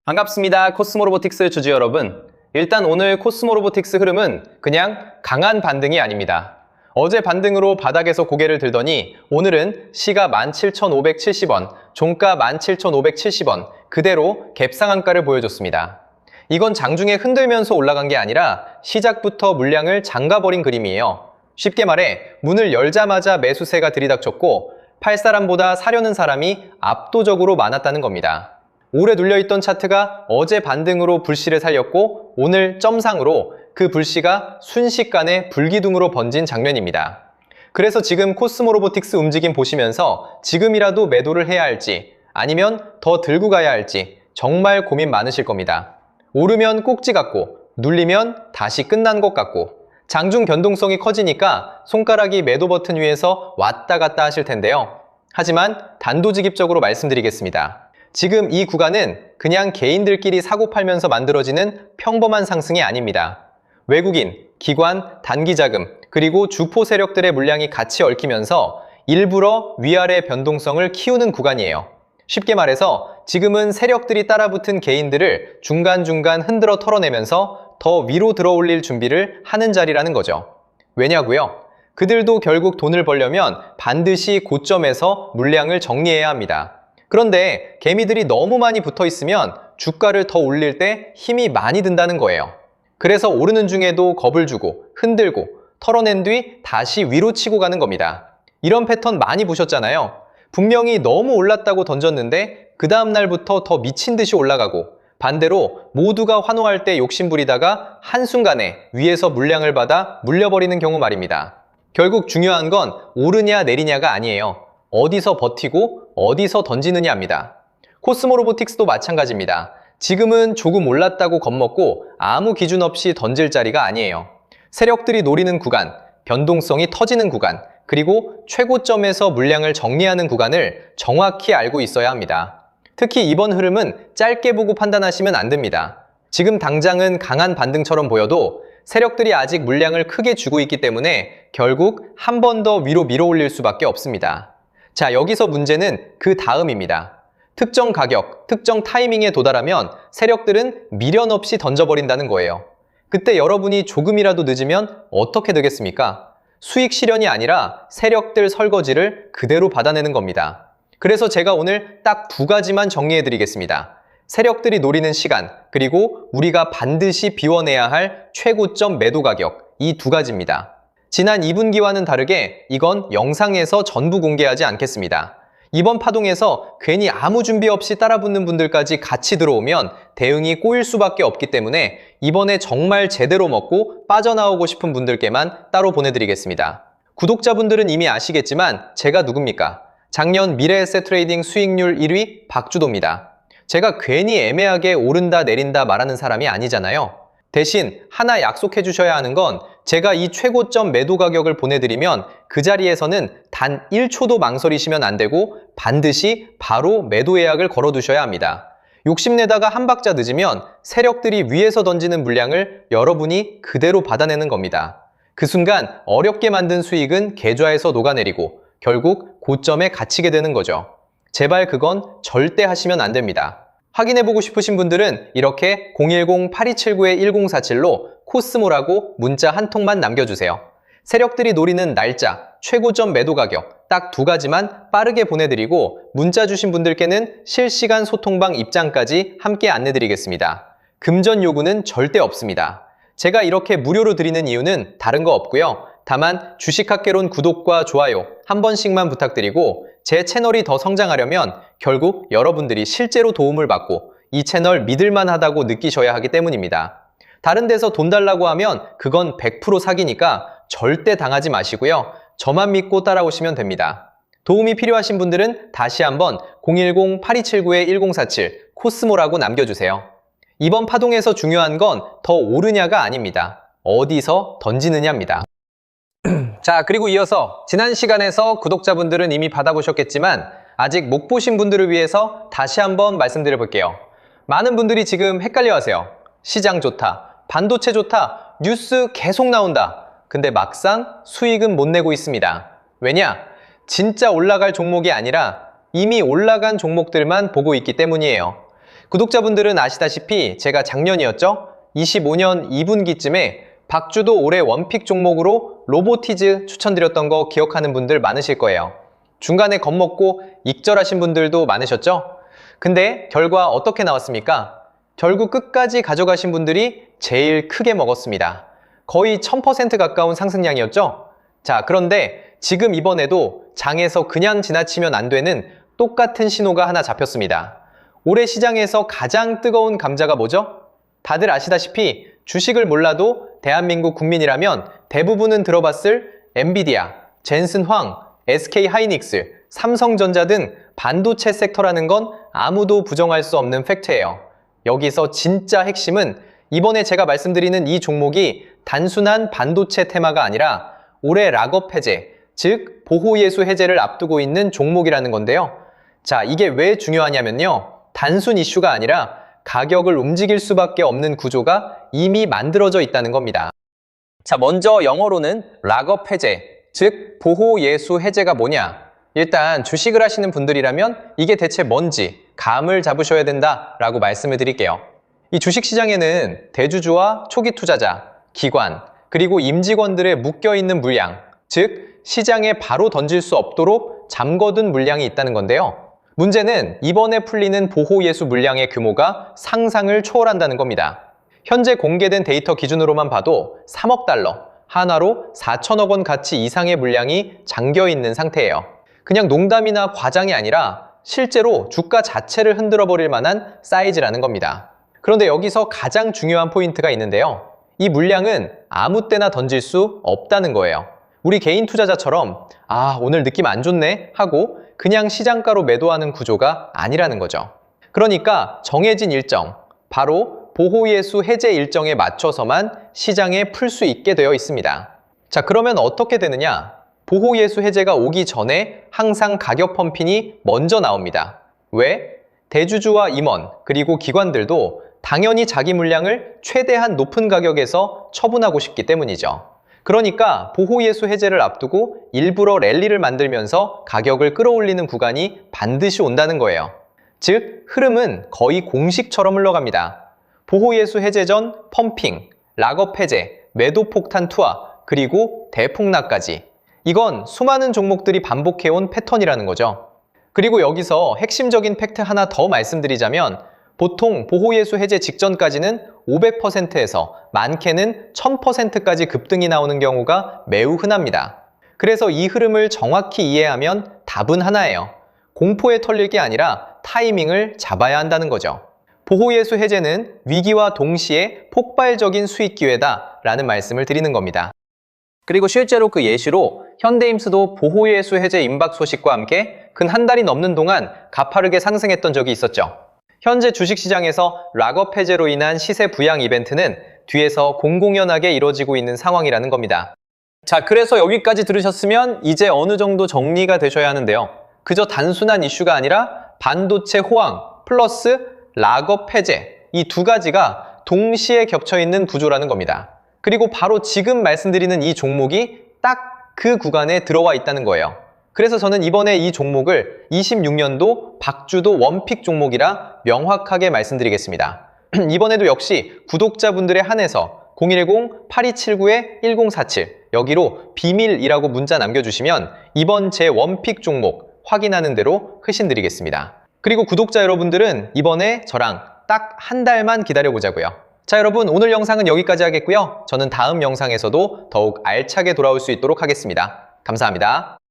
반갑습니다. 코스모로보틱스 주주 여러분. 일단 오늘 코스모로보틱스 흐름은 그냥 강한 반등이 아닙니다. 어제 반등으로 바닥에서 고개를 들더니 오늘은 시가 17,570원, 종가 17,570원 그대로 갭상한가를 보여줬습니다. 이건 장중에 흔들면서 올라간 게 아니라 시작부터 물량을 잠가버린 그림이에요. 쉽게 말해 문을 열자마자 매수세가 들이닥쳤고 팔 사람보다 사려는 사람이 압도적으로 많았다는 겁니다. 오래 눌려있던 차트가 어제 반등으로 불씨를 살렸고 오늘 점상으로 그 불씨가 순식간에 불기둥으로 번진 장면입니다. 그래서 지금 코스모로보틱스 움직임 보시면서 지금이라도 매도를 해야 할지 아니면 더 들고 가야 할지 정말 고민 많으실 겁니다. 오르면 꼭지 같고 눌리면 다시 끝난 것 같고 장중 변동성이 커지니까 손가락이 매도 버튼 위에서 왔다 갔다 하실 텐데요. 하지만 단도직입적으로 말씀드리겠습니다. 지금 이 구간은 그냥 개인들끼리 사고 팔면서 만들어지는 평범한 상승이 아닙니다. 외국인, 기관, 단기자금, 그리고 주포 세력들의 물량이 같이 얽히면서 일부러 위아래 변동성을 키우는 구간이에요. 쉽게 말해서 지금은 세력들이 따라붙은 개인들을 중간중간 흔들어 털어내면서 더 위로 들어올릴 준비를 하는 자리라는 거죠. 왜냐고요? 그들도 결국 돈을 벌려면 반드시 고점에서 물량을 정리해야 합니다. 그런데 개미들이 너무 많이 붙어 있으면 주가를 더 올릴 때 힘이 많이 든다는 거예요. 그래서 오르는 중에도 겁을 주고 흔들고 털어낸 뒤 다시 위로 치고 가는 겁니다. 이런 패턴 많이 보셨잖아요. 분명히 너무 올랐다고 던졌는데 그 다음 날부터 더 미친 듯이 올라가고 반대로 모두가 환호할 때 욕심부리다가 한순간에 위에서 물량을 받아 물려버리는 경우 말입니다. 결국 중요한 건 오르냐 내리냐가 아니에요. 어디서 버티고 어디서 던지느냐입니다. 코스모로보틱스도 마찬가지입니다. 지금은 조금 올랐다고 겁먹고 아무 기준 없이 던질 자리가 아니에요. 세력들이 노리는 구간, 변동성이 터지는 구간, 그리고 최고점에서 물량을 정리하는 구간을 정확히 알고 있어야 합니다. 특히 이번 흐름은 짧게 보고 판단하시면 안 됩니다. 지금 당장은 강한 반등처럼 보여도 세력들이 아직 물량을 크게 주고 있기 때문에 결국 한 번 더 위로 밀어올릴 수밖에 없습니다. 자, 여기서 문제는 그 다음입니다. 특정 가격, 특정 타이밍에 도달하면 세력들은 미련 없이 던져버린다는 거예요. 그때 여러분이 조금이라도 늦으면 어떻게 되겠습니까? 수익 실현이 아니라 세력들 설거지를 그대로 받아내는 겁니다. 그래서 제가 오늘 딱 두 가지만 정리해드리겠습니다. 세력들이 노리는 시간, 그리고 우리가 반드시 비워내야 할 최고점 매도 가격, 이 두 가지입니다. 지난 2분기와는 다르게 이건 영상에서 전부 공개하지 않겠습니다. 이번 파동에서 괜히 아무 준비 없이 따라붙는 분들까지 같이 들어오면 대응이 꼬일 수밖에 없기 때문에 이번에 정말 제대로 먹고 빠져나오고 싶은 분들께만 따로 보내드리겠습니다. 구독자분들은 이미 아시겠지만 제가 누굽니까? 작년 미래에셋 트레이딩 수익률 1위 박주도입니다. 제가 괜히 애매하게 오른다 내린다 말하는 사람이 아니잖아요. 대신 하나 약속해 주셔야 하는 건 제가 이 최고점 매도 가격을 보내드리면 그 자리에서는 단 1초도 망설이시면 안 되고 반드시 바로 매도 예약을 걸어두셔야 합니다. 욕심내다가 한 박자 늦으면 세력들이 위에서 던지는 물량을 여러분이 그대로 받아내는 겁니다. 그 순간 어렵게 만든 수익은 계좌에서 녹아내리고 결국 고점에 갇히게 되는 거죠. 제발 그건 절대 하시면 안 됩니다. 확인해보고 싶으신 분들은 이렇게 010-8279-1047로 코스모라고 문자 한 통만 남겨주세요. 세력들이 노리는 날짜, 최고점 매도 가격 딱 두 가지만 빠르게 보내드리고 문자 주신 분들께는 실시간 소통방 입장까지 함께 안내드리겠습니다. 금전 요구는 절대 없습니다. 제가 이렇게 무료로 드리는 이유는 다른 거 없고요. 다만 주식학개론 구독과 좋아요 한 번씩만 부탁드리고 제 채널이 더 성장하려면 결국 여러분들이 실제로 도움을 받고 이 채널 믿을만하다고 느끼셔야 하기 때문입니다. 다른 데서 돈 달라고 하면 그건 100% 사기니까 절대 당하지 마시고요. 저만 믿고 따라오시면 됩니다. 도움이 필요하신 분들은 다시 한번 010-8279-1047 코스모라고 남겨주세요. 이번 파동에서 중요한 건 더 오르냐가 아닙니다. 어디서 던지느냐입니다. 자, 그리고 이어서 지난 시간에서 구독자분들은 이미 받아보셨겠지만 아직 못 보신 분들을 위해서 다시 한번 말씀드려 볼게요. 많은 분들이 지금 헷갈려 하세요. 시장 좋다, 반도체 좋다, 뉴스 계속 나온다. 근데 막상 수익은 못 내고 있습니다. 왜냐? 진짜 올라갈 종목이 아니라 이미 올라간 종목들만 보고 있기 때문이에요. 구독자분들은 아시다시피 제가 작년이었죠? 25년 2분기쯤에 박주도 올해 원픽 종목으로 로보티즈 추천드렸던 거 기억하는 분들 많으실 거예요. 중간에 겁먹고 익절하신 분들도 많으셨죠? 근데 결과 어떻게 나왔습니까? 결국 끝까지 가져가신 분들이 제일 크게 먹었습니다. 거의 1000% 가까운 상승량이었죠? 자, 그런데 지금 이번에도 장에서 그냥 지나치면 안 되는 똑같은 신호가 하나 잡혔습니다. 올해 시장에서 가장 뜨거운 감자가 뭐죠? 다들 아시다시피 주식을 몰라도 대한민국 국민이라면 대부분은 들어봤을 엔비디아, 젠슨황, SK하이닉스, 삼성전자 등 반도체 섹터라는 건 아무도 부정할 수 없는 팩트예요. 여기서 진짜 핵심은 이번에 제가 말씀드리는 이 종목이 단순한 반도체 테마가 아니라 올해 락업 해제, 즉 보호예수 해제를 앞두고 있는 종목이라는 건데요. 자, 이게 왜 중요하냐면요. 단순 이슈가 아니라 가격을 움직일 수밖에 없는 구조가 이미 만들어져 있다는 겁니다. 자, 먼저 영어로는 락업 해제, 즉 보호예수 해제가 뭐냐? 일단 주식을 하시는 분들이라면 이게 대체 뭔지 감을 잡으셔야 된다라고 말씀을 드릴게요. 이 주식시장에는 대주주와 초기 투자자, 기관, 그리고 임직원들의 묶여있는 물량, 즉 시장에 바로 던질 수 없도록 잠궈둔 물량이 있다는 건데요. 문제는 이번에 풀리는 보호예수 물량의 규모가 상상을 초월한다는 겁니다. 현재 공개된 데이터 기준으로만 봐도 3억 달러, 하나로 4천억 원 가치 이상의 물량이 잠겨있는 상태예요. 그냥 농담이나 과장이 아니라 실제로 주가 자체를 흔들어버릴 만한 사이즈라는 겁니다. 그런데 여기서 가장 중요한 포인트가 있는데요. 이 물량은 아무 때나 던질 수 없다는 거예요. 우리 개인 투자자처럼 오늘 느낌 안 좋네 하고 그냥 시장가로 매도하는 구조가 아니라는 거죠. 그러니까 정해진 일정, 바로 보호예수 해제 일정에 맞춰서만 시장에 풀 수 있게 되어 있습니다. 자, 그러면 어떻게 되느냐? 보호예수 해제가 오기 전에 항상 가격 펌핑이 먼저 나옵니다. 왜? 대주주와 임원, 그리고 기관들도 당연히 자기 물량을 최대한 높은 가격에서 처분하고 싶기 때문이죠. 그러니까 보호예수 해제를 앞두고 일부러 랠리를 만들면서 가격을 끌어올리는 구간이 반드시 온다는 거예요. 즉, 흐름은 거의 공식처럼 흘러갑니다. 보호예수 해제 전 펌핑, 락업 해제, 매도 폭탄 투하, 그리고 대폭락까지. 이건 수많은 종목들이 반복해온 패턴이라는 거죠. 그리고 여기서 핵심적인 팩트 하나 더 말씀드리자면 보통 보호예수 해제 직전까지는 500%에서 많게는 1000%까지 급등이 나오는 경우가 매우 흔합니다. 그래서 이 흐름을 정확히 이해하면 답은 하나예요. 공포에 털릴 게 아니라 타이밍을 잡아야 한다는 거죠. 보호예수 해제는 위기와 동시에 폭발적인 수익 기회다 라는 말씀을 드리는 겁니다. 그리고 실제로 그 예시로 현대임스도 보호예수 해제 임박 소식과 함께 근 한 달이 넘는 동안 가파르게 상승했던 적이 있었죠. 현재 주식시장에서 락업 해제로 인한 시세 부양 이벤트는 뒤에서 공공연하게 이뤄지고 있는 상황이라는 겁니다. 자, 그래서 여기까지 들으셨으면 이제 어느 정도 정리가 되셔야 하는데요. 그저 단순한 이슈가 아니라 반도체 호황 플러스 락업 해제, 이 두 가지가 동시에 겹쳐있는 구조라는 겁니다. 그리고 바로 지금 말씀드리는 이 종목이 딱 그 구간에 들어와 있다는 거예요. 그래서 저는 이번에 이 종목을 26년도 박주도 원픽 종목이라 명확하게 말씀드리겠습니다. 이번에도 역시 구독자분들에 한해서 010-8279-1047 여기로 비밀이라고 문자 남겨주시면 이번 제 원픽 종목 확인하는 대로 회신드리겠습니다. 그리고 구독자 여러분들은 이번에 저랑 딱 한 달만 기다려보자고요. 자, 여러분, 오늘 영상은 여기까지 하겠고요. 저는 다음 영상에서도 더욱 알차게 돌아올 수 있도록 하겠습니다. 감사합니다.